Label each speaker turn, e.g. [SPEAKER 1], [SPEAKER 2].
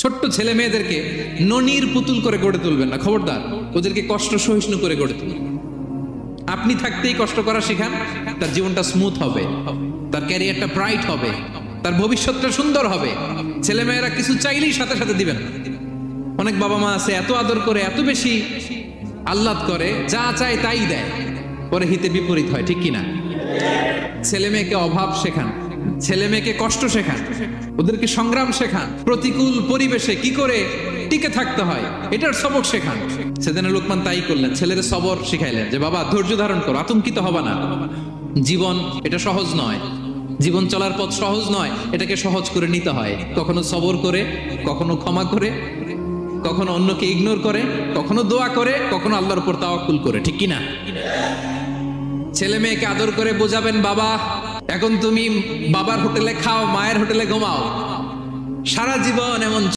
[SPEAKER 1] ছোট্ট ছেলে মেয়েদেরকে ননির পুতুল করে গড়ে তুলবেন না, খবরদার। ওদেরকে কষ্ট সহিষ্ণু করে গড়ে তুলবেন। আপনি থাকতেই কষ্ট করা শিখান, তার জীবনটা স্মুথ হবে, তার ক্যারিয়ারটা ব্রাইট হবে, তার ভবিষ্যৎটা সুন্দর হবে। ছেলেমেয়েরা কিছু চাইলেই সাথে সাথে দিবেন। অনেক বাবা মা আছে এত আদর করে, এত বেশি আহ্লাদ করে, যা চায় তাই দেয়, পরে হিতে বিপরীত হয়, ঠিক কিনা? ছেলে মেয়েকে অভাব শেখান, ছেলে মেয়েকে কষ্ট শেখান, ওদেরকে সংগ্রাম শেখান, প্রতিকূল পরিবেশে কি করে টিকে থাকতে হয় এটার সবক শেখান। সেদিন লোকমান তাই করলেন, ছেলের সবর শিখাইলেন যে বাবা ধৈর্য ধারণ করো, আতঙ্কিত হবা না। জীবন এটা সহজ নয়, জীবন চলার পথ সহজ নয়, এটাকে সহজ করে নিতে হয়। কখনো সবর করে, কখনো ক্ষমা করে, কখনো অন্যকে ইগনোর করে, কখনো দোয়া করে, কখনো আল্লাহর উপর তাওয়াক্কুল করে, ঠিক কিনা? ছেলে মেয়েকে আদর করে বোঝাবেন, বাবা এখন তুমি বাবার হোটেলে খাও, মায়ের হোটেলে ঘুমাও, সারা জীবন এমন